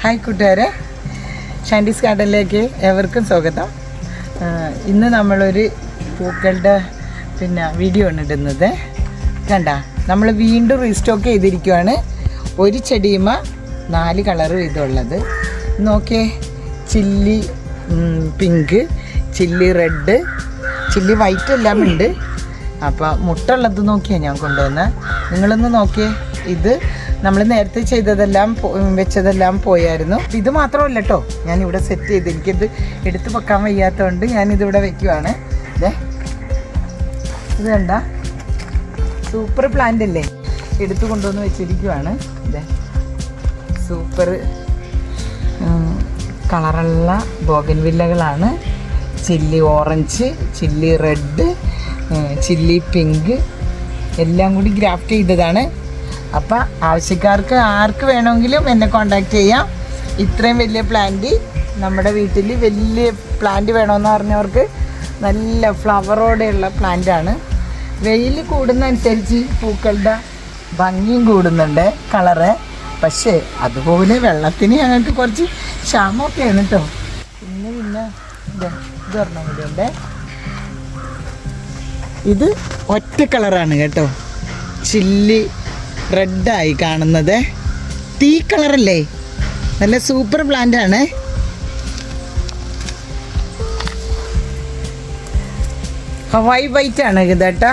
Hi കൂട്ടുകാരെ, ഷാൻഡീസ് ഗാർഡനിലേക്ക് ഏവർക്കും സ്വാഗതം. ഇന്ന് നമ്മളൊരു പൂക്കളുടെ വീഡിയോ ആണ് ഇടുന്നത്. കണ്ട, നമ്മൾ വീണ്ടും റീസ്റ്റോക്ക് ചെയ്തിരിക്കുകയാണ്. ഒരു ചെടിയുമ 4 കളർ ഇതുള്ളത്. നോക്കിയേ, chilli pink, chilli red, chilli white എല്ലാം ഉണ്ട്. അപ്പോൾ മുട്ടുള്ളത് നോക്കിയാണ് ഞാൻ കൊണ്ടുവന്നത്. നിങ്ങളൊന്ന് നോക്കിയേ, ഇത് നമ്മൾ നേരത്തെ ചെയ്തതെല്ലാം വെച്ചതെല്ലാം പോയായിരുന്നു. ഇത് മാത്രമല്ല കേട്ടോ, ഞാനിവിടെ സെറ്റ് ചെയ്ത് എനിക്കിത് എടുത്ത് വെക്കാൻ വയ്യാത്തതുകൊണ്ട് ഞാനിതിവിടെ വെക്കുവാണ്. ഇത് കണ്ട, സൂപ്പർ പ്ലാന്റ് അല്ലേ, എടുത്തു കൊണ്ടുവന്ന് വെച്ചിരിക്കുവാണ്. സൂപ്പർ കളറുള്ള ബോഗൻവില്ലകളാണ്. Chilli orange, chilli red, chilli pink എല്ലാം കൂടി ഗ്രാഫ്റ്റ് ചെയ്തതാണ്. അപ്പം ആവശ്യക്കാർക്ക് ആർക്ക് വേണമെങ്കിലും എന്നെ കോണ്ടാക്ട് ചെയ്യാം. ഇത്രയും വലിയ പ്ലാന്റ് നമ്മുടെ വീട്ടിൽ വലിയ പ്ലാന്റ് വേണമെന്ന് പറഞ്ഞവർക്ക് നല്ല ഫ്ലവറോടെയുള്ള പ്ലാന്റാണ്. വെയിൽ കൂടുന്നതനുസരിച്ച് പൂക്കളുടെ ഭംഗിയും കൂടുന്നുണ്ട്, കളറ്. പക്ഷേ അതുപോലെ വെള്ളത്തിന് ഞങ്ങൾക്ക് കുറച്ച് ക്ഷാമമൊക്കെയാണ് കേട്ടോ. പിന്നെ ഇത് പറഞ്ഞ കൂടിയുണ്ട്. ഇത് ഒറ്റ കളറാണ് കേട്ടോ, ചില്ലി റെഡായി കാണുന്നത്. ടീ കളറല്ലേ, നല്ല സൂപ്പർ പ്ലാന്റ് ആണ്. ഹവായ് വൈറ്റ് ആണ് ഇത് കേട്ടോ.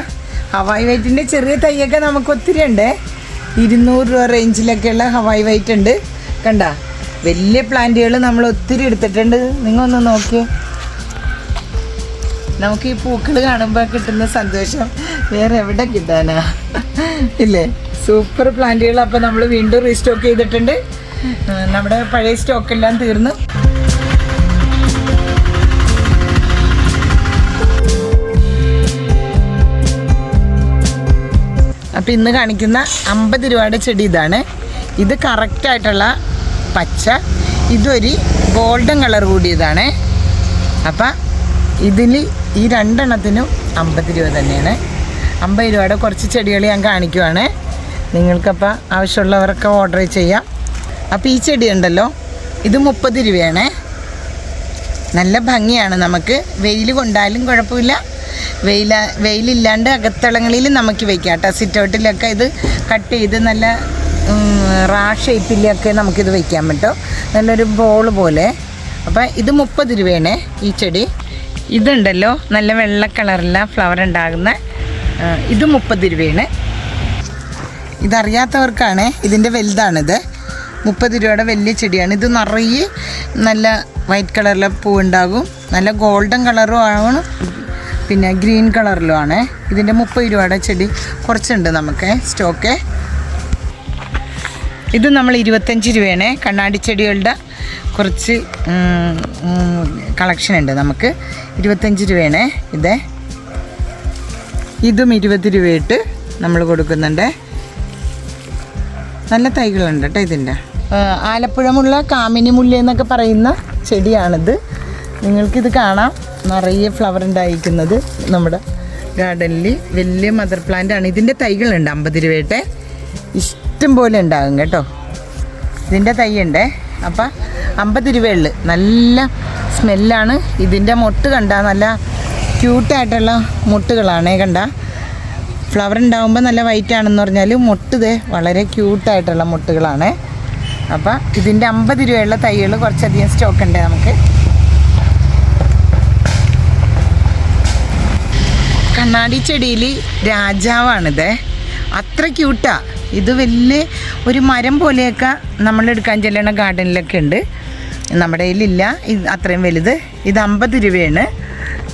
ഹവായ് വൈറ്റിൻ്റെ ചെറിയ തൈയൊക്കെ നമുക്ക് ഒത്തിരി ഉണ്ട്. 200 രൂപ റേഞ്ചിലൊക്കെയുള്ള ഹവായ് വൈറ്റ് ഉണ്ട്. കണ്ട, വലിയ പ്ലാന്റുകൾ നമ്മൾ ഒത്തിരി എടുത്തിട്ടുണ്ട്. നിങ്ങളൊന്ന് നോക്കിയേ, നമുക്ക് ഈ പൂക്കൾ കാണുമ്പോൾ കിട്ടുന്ന സന്തോഷം വേറെ എവിടെ കിട്ടാനാ ഇല്ലേ? സൂപ്പർ പ്ലാന്റുകൾ. അപ്പോൾ നമ്മൾ വീണ്ടും റീസ്റ്റോക്ക് ചെയ്തിട്ടുണ്ട്. നമ്മുടെ പഴയ സ്റ്റോക്കെല്ലാം തീർന്നു. അപ്പോൾ ഇന്ന് കാണിക്കുന്ന 50 രൂപയുടെ ചെടി ഇതാണ്. ഇത് കറക്റ്റായിട്ടുള്ള പച്ച, ഇതൊരു ഗോൾഡൻ കളർ കൂടിയതാണ്. അപ്പം ഇതിൽ ഈ 2 എണ്ണത്തിനും 50 രൂപ തന്നെയാണ്. 50 രൂപയുടെ കുറച്ച് ചെടികൾ ഞാൻ കാണിക്കുവാണ്. നിങ്ങൾക്കപ്പോൾ ആവശ്യമുള്ളവർക്ക് ഓർഡർ ചെയ്യാം. അപ്പോൾ ഈ ചെടി ഉണ്ടല്ലോ, ഇത് 30 രൂപയാണ്. നല്ല ഭംഗിയാണ്. നമുക്ക് വെയിൽ കൊണ്ടാലും കുഴപ്പമില്ല, വെയിലില്ലാണ്ട് അകത്തളങ്ങളിൽ നമുക്ക് വയ്ക്കാം കേട്ടോ. സിറ്റൗട്ടിലൊക്കെ ഇത് കട്ട് ചെയ്ത് നല്ല ഷേപ്പിലൊക്കെ നമുക്കിത് വയ്ക്കാൻ പറ്റും, നല്ലൊരു ബോൾ പോലെ. അപ്പോൾ ഇത് 30 രൂപയാണ് ഈ ചെടി. ഇതുണ്ടല്ലോ, നല്ല വെള്ള കളറിലുള്ള ഫ്ലവർ ഉണ്ടാകുന്ന ഇത് 30 രൂപയാണ്. ഇതറിയാത്തവർക്കാണ്, ഇതിൻ്റെ വലുതാണിത്. 30 രൂപയുടെ വലിയ ചെടിയാണ്. ഇത് നിറയെ നല്ല വൈറ്റ് കളറിലെ പൂവുണ്ടാകും. നല്ല ഗോൾഡൻ കളറും ആണ്, പിന്നെ ഗ്രീൻ കളറിലും ആണ്. ഇതിൻ്റെ 30 രൂപയുടെ ചെടി കുറച്ചുണ്ട് നമുക്ക് സ്റ്റോക്ക്. ഇത് നമ്മൾ 25 രൂപയാണ്. കണ്ണാടി ചെടികളുടെ കുറച്ച് കളക്ഷൻ ഉണ്ട് നമുക്ക്. 25 രൂപയാണ് ഇത്. ഇതും 20 രൂപയിട്ട് നമ്മൾ കൊടുക്കുന്നുണ്ട്. നല്ല തൈകളുണ്ട് കേട്ടോ ഇതിൻ്റെ. ആലപ്പുഴമുള്ള കാമിനി മുല്ല എന്നൊക്കെ പറയുന്ന ചെടിയാണിത്. നിങ്ങൾക്കിത് കാണാം, നിറയെ ഫ്ലവർ ഉണ്ടായിരിക്കുന്നത് നമ്മുടെ ഗാർഡനിൽ. വലിയ മദർ പ്ലാന്റ് ആണ്. ഇതിൻ്റെ തൈകളുണ്ട് 50 രൂപയുടെ ഇഷ്ടം പോലെ ഉണ്ടാകും കേട്ടോ. ഇതിൻ്റെ തൈ ഉണ്ട്. അപ്പം 50 രൂപയുള്ളു. നല്ല സ്മെല്ലാണ്. ഇതിൻ്റെ മൊട്ട് കണ്ട, നല്ല ക്യൂട്ടായിട്ടുള്ള മൊട്ടുകളാണ്. കണ്ട, ഫ്ലവർ ഉണ്ടാകുമ്പോൾ നല്ല വൈറ്റ് ആണെന്ന് പറഞ്ഞാൽ മൊട്ട് വളരെ ക്യൂട്ടായിട്ടുള്ള മൊട്ടുകളാണ്. അപ്പം ഇതിൻ്റെ 50 രൂപയുള്ള തൈകൾ കുറച്ചധികം സ്റ്റോക്ക് ഉണ്ട് നമുക്ക്. കണ്ണാടി ചെടിയിൽ രാജാവാണിത്. അത്ര ക്യൂട്ടാണ് ഇത്. വലിയ ഒരു മരം പോലെയൊക്കെ നമ്മൾ എടുക്കാൻ ചെല്ലണ ഗാർഡനിലൊക്കെ ഉണ്ട്. നമ്മുടെ കയ്യിലില്ല ഇത് അത്രയും വലുത്. ഇത് 50 രൂപയാണ്.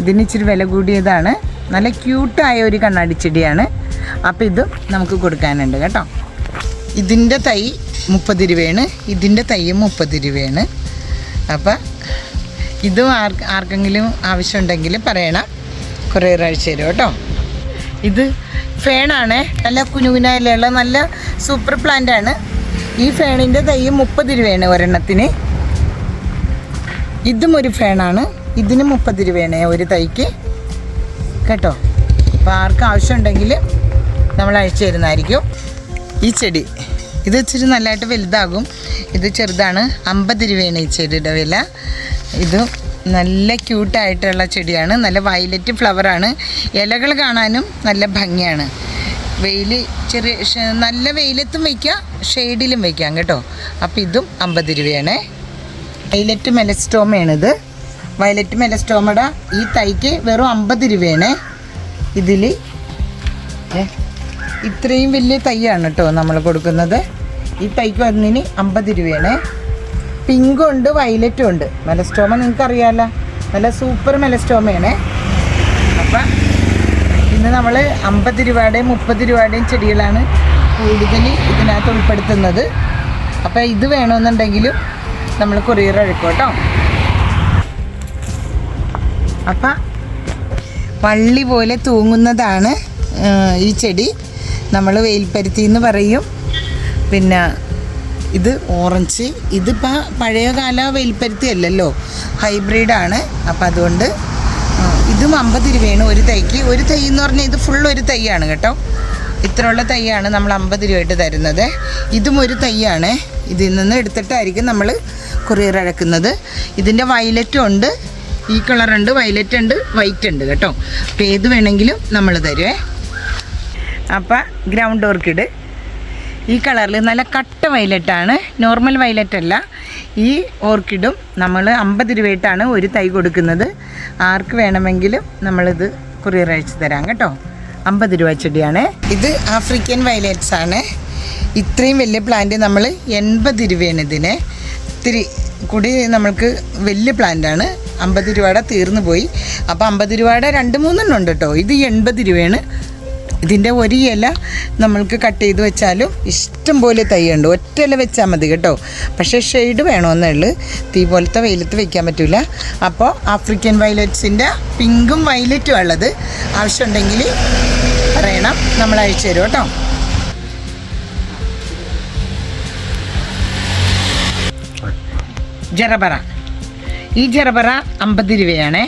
ഇതിന് ഇച്ചിരി വില കൂടിയതാണ്. നല്ല ക്യൂട്ടായ ഒരു കണ്ണാടി ചെടിയാണ്. അപ്പോൾ ഇതും നമുക്ക് കൊടുക്കാനുണ്ട് കേട്ടോ. ഇതിൻ്റെ തൈ 30 രൂപയാണ്. ഇതിൻ്റെ തൈയും 30 രൂപയാണ്. അപ്പം ഇതും ആർക്കെങ്കിലും ആവശ്യമുണ്ടെങ്കിൽ പറയണം, കൊറിയർ അയച്ചു തരും കേട്ടോ. ഇത് ഫേണാണ്. നല്ല കുനുകുനായിലുള്ള നല്ല സൂപ്പർ പ്ലാന്റാണ്. ഈ ഫേണിൻ്റെ തൈ 30 രൂപയാണ് ഒരെണ്ണത്തിന്. ഇതും ഒരു ഫേണാണ്. ഇതിന് 30 രൂപയാണ് ഒരു തൈക്ക് കേട്ടോ. അപ്പോൾ ആർക്ക് ആവശ്യമുണ്ടെങ്കിൽ നമ്മൾ അയച്ചു തരുന്നതായിരിക്കും. ഈ ചെടി ഇത് ഇച്ചിരി നല്ലതായിട്ട് വലുതാകും. ഇത് ചെറുതാണ്. 50 രൂപയാണ് ഈ ചെടിയുടെ വില. ഇത് നല്ല ക്യൂട്ടായിട്ടുള്ള ചെടിയാണ്. നല്ല വയലറ്റ് ഫ്ലവറാണ്. ഇലകൾ കാണാനും നല്ല ഭംഗിയാണ്. വെയിൽ നല്ല വെയിലത്തും വയ്ക്കാം, ഷെയ്ഡിലും വയ്ക്കാം കേട്ടോ. അപ്പോൾ ഇതും 50 രൂപയാണ്. വയലറ്റ് മെലസ്റ്റോമയാണിത്. വയലറ്റ് മെലസ്റ്റോമയുടെ ഈ തൈക്ക് വെറും 50 രൂപയാണ്. ഇതിൽ ഇത്രയും വലിയ തൈയാണ് കേട്ടോ നമ്മൾ കൊടുക്കുന്നത്. ഈ തൈക്ക് വന്നതിന് 50 രൂപയാണ്. പിങ്കും ഉണ്ട്, വയലറ്റും ഉണ്ട്. മെലസ്റ്റോമ നിങ്ങൾക്കറിയാമല്ലോ, നല്ല സൂപ്പർ മെലസ്റ്റോമയാണ്. അപ്പം ഇന്ന് നമ്മൾ 50 രൂപയുടെയും 30 രൂപയുടെയും ചെടികളാണ് കൂടുതൽ ഇതിനകത്ത് ഉൾപ്പെടുത്തുന്നത്. അപ്പോൾ ഇത് വേണമെന്നുണ്ടെങ്കിലും നമ്മൾ കൊറിയർ അയക്കും കേട്ടോ. അപ്പം വള്ളി പോലെ തൂങ്ങുന്നതാണ് ഈ ചെടി. നമ്മൾ വെയിൽപ്പരുത്തി എന്ന് പറയും. പിന്നെ ഇത് ഓറഞ്ച്. ഇതിപ്പോൾ പഴയകാല വെയിൽപ്പരുത്തി അല്ലല്ലോ, ഹൈബ്രിഡാണ്. അപ്പം അതുകൊണ്ട് ഇതും 50 രൂപയാണ് ഒരു തൈക്ക്. ഒരു തൈ എന്ന് പറഞ്ഞാൽ ഇത് ഫുൾ ഒരു തൈയാണ് കേട്ടോ. ഇത്രയുള്ള തൈയാണ് നമ്മൾ 50 രൂപയായിട്ട് തരുന്നത്. ഇതും ഒരു തൈയാണ്. ഇതിൽ നിന്ന് എടുത്തിട്ടായിരിക്കും നമ്മൾ കൊറിയർ അയക്കുന്നത്. ഇതിൻ്റെ വയലറ്റും ഉണ്ട്, ഈ കളറുണ്ട്, വയലറ്റ് ഉണ്ട്, വൈറ്റ് ഉണ്ട് കേട്ടോ. അപ്പോൾ ഏത് വേണമെങ്കിലും നമ്മൾ തരുവേ. അപ്പം ഗ്രൗണ്ട് ഓർക്കിഡ് ഈ കളറിൽ നല്ല കട്ട വയലറ്റാണ്, നോർമൽ വയലറ്റ് അല്ല. ഈ ഓർക്കിഡും നമ്മൾ 50 രൂപയായിട്ടാണ് ഒരു തൈ കൊടുക്കുന്നത്. ആർക്ക് വേണമെങ്കിലും നമ്മളിത് കൊറിയർ അയച്ചു തരാം കേട്ടോ. 50 രൂപ ചെടിയാണ്. ഇത് ആഫ്രിക്കൻ വയലറ്റ്സ് ആണ്. ഇത്രയും വലിയ പ്ലാന്റ് നമ്മൾ 80 രൂപയാണ് ഇതിന്. ഇത്തിരി കൂടി നമ്മൾക്ക് വലിയ പ്ലാന്റാണ്. 50 രൂപയുടെ തീർന്നു പോയി. അപ്പോൾ 50 രൂപയുടെ 2-3 ഉണ്ട് കേട്ടോ. ഇത് 80 രൂപയാണ്. ഇതിൻ്റെ ഒരു ഇല നമ്മൾക്ക് കട്ട് ചെയ്ത് വെച്ചാലും ഇഷ്ടം പോലെ തൈയുണ്ട്. ഒറ്റ ഇല വെച്ചാൽ മതി കേട്ടോ. പക്ഷേ ഷെയ്ഡ് വേണമെന്നേ ഉള്ളൂ. തീ പോലത്തെ വെയിലത്ത് വെക്കാൻ പറ്റില്ല. അപ്പോൾ ആഫ്രിക്കൻ വയലറ്റ്സിൻ്റെ പിങ്കും വയലറ്റും ഉള്ളത് ആവശ്യമുണ്ടെങ്കിൽ പറയണം, നമ്മൾ അയച്ചു തരും കേട്ടോ. ജറബറ. ഈ ജറബറ 50 രൂപയാണ്.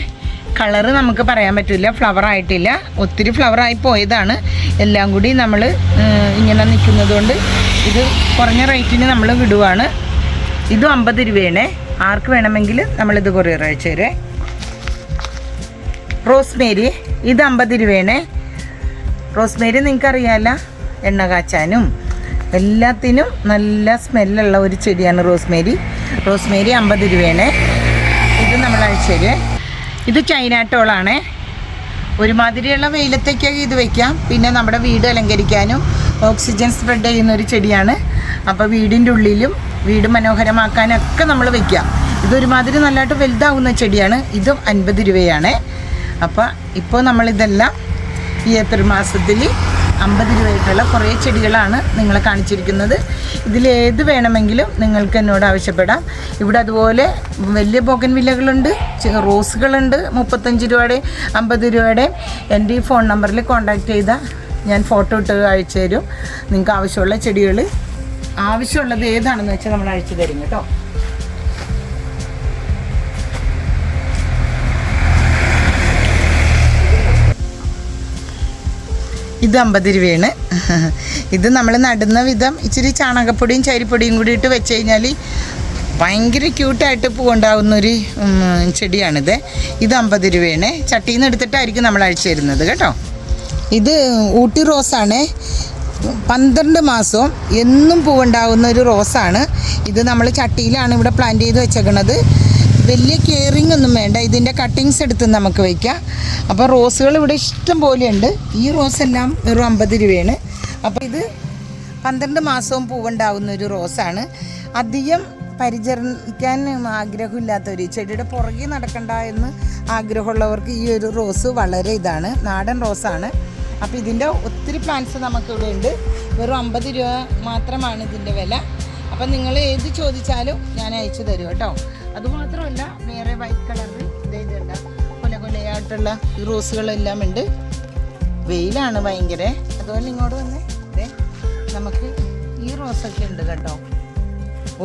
കളറ് നമുക്ക് പറയാൻ പറ്റില്ല, ഫ്ലവർ ആയിട്ടില്ല. ഒത്തിരി ഫ്ലവറായി പോയതാണ്. എല്ലാം കൂടി നമ്മൾ ഇങ്ങനെ നിൽക്കുന്നത് കൊണ്ട് ഇത് കുറഞ്ഞ റേറ്റിന് നമ്മൾ വിടുവാണ്. ഇതും 50 രൂപയാണ്. ആർക്ക് വേണമെങ്കിൽ നമ്മളിത് കൊറിയർ അയച്ചു തരുവേ. റോസ്മേരി ഇത് 50 രൂപയാണ്. റോസ്മേരി നിങ്ങൾക്കറിയാമല്ലോ, എണ്ണ കാച്ചാനും എല്ലാത്തിനും നല്ല സ്മെല്ലുള്ള ഒരു ചെടിയാണ് റോസ്മേരി. റോസ്മേരി 50 രൂപയാണ്. ഇത് നമ്മൾ അയച്ചു തരുവേ. ഇത് ചൈനാട്ടോളാണ്. ഒരുമാതിരിയുള്ള വെയിലത്തേക്കൊക്കെ ഇത് വയ്ക്കാം. പിന്നെ നമ്മുടെ വീട് അലങ്കരിക്കാനും ഓക്സിജൻ സ്പ്രെഡ് ചെയ്യുന്നൊരു ചെടിയാണ്. അപ്പോൾ വീടിൻ്റെ ഉള്ളിലും വീട് മനോഹരമാക്കാനൊക്കെ നമ്മൾ വയ്ക്കാം. ഇതൊരുമാതിരി നല്ലതായിട്ട് വലുതാവുന്ന ചെടിയാണ്. ഇതും 50 രൂപയാണ്. അപ്പോൾ ഇപ്പോൾ നമ്മളിതെല്ലാം ഈ ഏപ്രിൽ മാസത്തിൽ 50 രൂപയായിട്ടുള്ള കുറേ ചെടികളാണ് നിങ്ങളെ കാണിച്ചിരിക്കുന്നത്. ഇതിലേത് വേണമെങ്കിലും നിങ്ങൾക്ക് എന്നോട് ആവശ്യപ്പെടാം. ഇവിടെ അതുപോലെ വലിയ ബോഗൻവില്ലകളുണ്ട്, റോസുകളുണ്ട് 35 രൂപയുടെ 50 രൂപയുടെ. എൻ്റെ ഈ ഫോൺ നമ്പറിൽ കോൺടാക്റ്റ് ചെയ്താൽ ഞാൻ ഫോട്ടോ ഇട്ട് അയച്ചു തരും. നിങ്ങൾക്ക് ആവശ്യമുള്ള ചെടികൾ ആവശ്യമുള്ളത് ഏതാണെന്ന് വെച്ചാൽ നമ്മൾ അയച്ചു തരും കേട്ടോ. ഇത് 50 രൂപയാണ്. ഇത് നമ്മൾ നടുന്ന വിധം ഇച്ചിരി ചാണകപ്പൊടിയും ചരിപ്പൊടിയും കൂടി ഇട്ട് വെച്ച് കഴിഞ്ഞാൽ ഭയങ്കര ക്യൂട്ടായിട്ട് പൂവുണ്ടാകുന്നൊരു ചെടിയാണിത്. ഇത് 50 രൂപയാണ്. ചട്ടിയിൽ നിന്ന് എടുത്തിട്ടായിരിക്കും നമ്മൾ അയച്ചു തരുന്നത് കേട്ടോ. ഇത് ഊട്ടി റോസാണ്. 12 മാസവും എന്നും പൂവുണ്ടാകുന്ന ഒരു റോസാണ്. ഇത് നമ്മൾ ചട്ടിയിലാണ് ഇവിടെ പ്ലാന്റ് ചെയ്ത് വെച്ചേക്കണത്. വലിയ കെയറിങ് ഒന്നും വേണ്ട. ഇതിൻ്റെ കട്ടിങ്സ് എടുത്ത് നമുക്ക് വയ്ക്കാം. അപ്പോൾ റോസുകൾ ഇവിടെ ഇഷ്ടം പോലെയുണ്ട്. ഈ റോസ് എല്ലാം വെറും 50 രൂപയാണ്. അപ്പോൾ ഇത് 12 മാസവും പൂവുണ്ടാകുന്ന ഒരു റോസാണ്. അധികം പരിചരിക്കാൻ ആഗ്രഹമില്ലാത്തവർ, ചെടിയുടെ പുറകെ നടക്കണ്ട എന്ന് ആഗ്രഹമുള്ളവർക്ക് ഈ ഒരു റോസ് വളരെ ഇതാണ്. നാടൻ റോസാണ്. അപ്പോൾ ഇതിൻ്റെ ഒത്തിരി പ്ലാന്റ്സ് നമുക്കിവിടെ ഉണ്ട്. വെറും 50 രൂപ മാത്രമാണ് ഇതിൻ്റെ വില. അപ്പം നിങ്ങൾ ഏത് ചോദിച്ചാലും ഞാൻ അയച്ചു തരും കേട്ടോ. അതുമാത്രമല്ല, വേറെ വൈറ്റ് കളറിൽ ഇതുണ്ട്, കൊലകൊലയായിട്ടുള്ള ഈ റോസുകളെല്ലാം ഉണ്ട്. വെയിലാണ് ഭയങ്കര. അതുപോലെ ഇങ്ങോട്ട് വന്ന് നമുക്ക് ഈ റോസൊക്കെ ഉണ്ട് കേട്ടോ.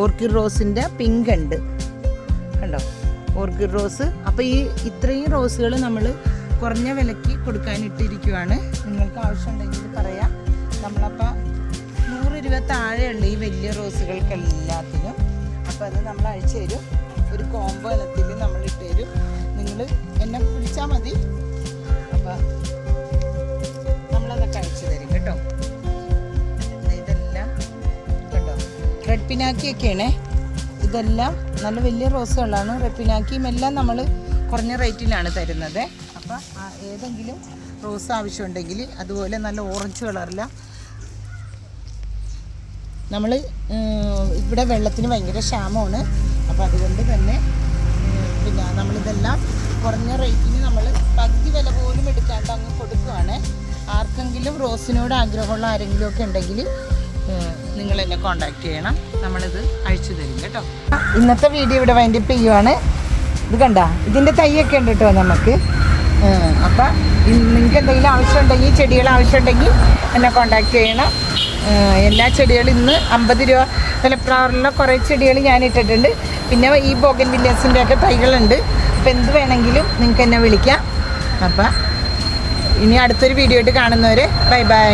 ഓർക്കിഡ് റോസിൻ്റെ പിങ്ക് ഉണ്ട് കണ്ടോ, ഓർക്കിഡ് റോസ്. അപ്പോൾ ഈ ഇത്രയും റോസുകൾ നമ്മൾ കുറഞ്ഞ വിലയ്ക്ക് കൊടുക്കാനിട്ടിരിക്കുവാണ്. നിങ്ങൾക്ക് ആവശ്യമുണ്ടെങ്കിൽ പറയാം. നമ്മളപ്പോൾ 100 രൂപ താഴെയുള്ള ഈ വലിയ റോസുകൾക്ക് എല്ലാത്തിനും. അപ്പോൾ അത് നമ്മൾ അഴിച്ചു തരും. ഒരു കോംബോ ഇനത്തിൽ നമ്മൾ ഇട്ട് തരും. നിങ്ങൾ എന്നെ വിളിച്ചാൽ മതി. അപ്പം നമ്മളതൊക്കെ അഴിച്ചു തരും കേട്ടോ. ഇതെല്ലാം കേട്ടോ റെഡ് പിനാക്കിയൊക്കെയാണേ. ഇതെല്ലാം നല്ല വലിയ റോസുകളാണ്. റെഡ് പിനാക്കിയും എല്ലാം നമ്മൾ കുറഞ്ഞ റേറ്റിലാണ് തരുന്നത്. അപ്പം ഏതെങ്കിലും റോസ് ആവശ്യമുണ്ടെങ്കിൽ അതുപോലെ നല്ല ഓറഞ്ച് കളറില്ല. നമ്മൾ ഇവിടെ വെള്ളത്തിന് ഭയങ്കര ക്ഷാമമാണ്. അപ്പോൾ അതുകൊണ്ട് തന്നെ പിന്നെ നമ്മളിതെല്ലാം കുറഞ്ഞ റേറ്റിന് നമ്മൾ പകുതി വില പോലും എടുക്കാണ്ട് അങ്ങ് കൊടുക്കുകയാണ്. ആർക്കെങ്കിലും റോസിനോട് ആഗ്രഹമുള്ള ആരെങ്കിലും ഒക്കെ ഉണ്ടെങ്കിൽ നിങ്ങൾ എന്നെ കോൺടാക്റ്റ് ചെയ്യണം. നമ്മളിത് അഴിച്ചു തരും കേട്ടോ. ഇന്നത്തെ വീഡിയോ ഇവിടെ വൈൻഡപ്പ് ചെയ്യുവാണ്. ഇത് കണ്ട ഇതിൻ്റെ തൈയൊക്കെ ഉണ്ട് കേട്ടോ നമുക്ക്. അപ്പം നിങ്ങൾക്ക് എന്തെങ്കിലും ആവശ്യമുണ്ടെങ്കിൽ ചെടികൾ ആവശ്യമുണ്ടെങ്കിൽ എന്നെ കോൺടാക്റ്റ് ചെയ്യണം. എല്ലാ ചെടികളും ഇന്ന് 50 രൂപ വിലപ്രാറുള്ള കുറേ ചെടികൾ ഞാൻ ഇട്ടിട്ടുണ്ട്. പിന്നെ ഈ ബോഗൻവില്ലിയസിൻ്റെ ഒക്കെ തൈകളുണ്ട്. അപ്പം എന്ത് വേണമെങ്കിലും നിങ്ങൾക്ക് എന്നെ വിളിക്കാം. അപ്പം ഇനി അടുത്തൊരു വീഡിയോ ആയിട്ട് കാണുന്നവരെ ബൈ ബൈ.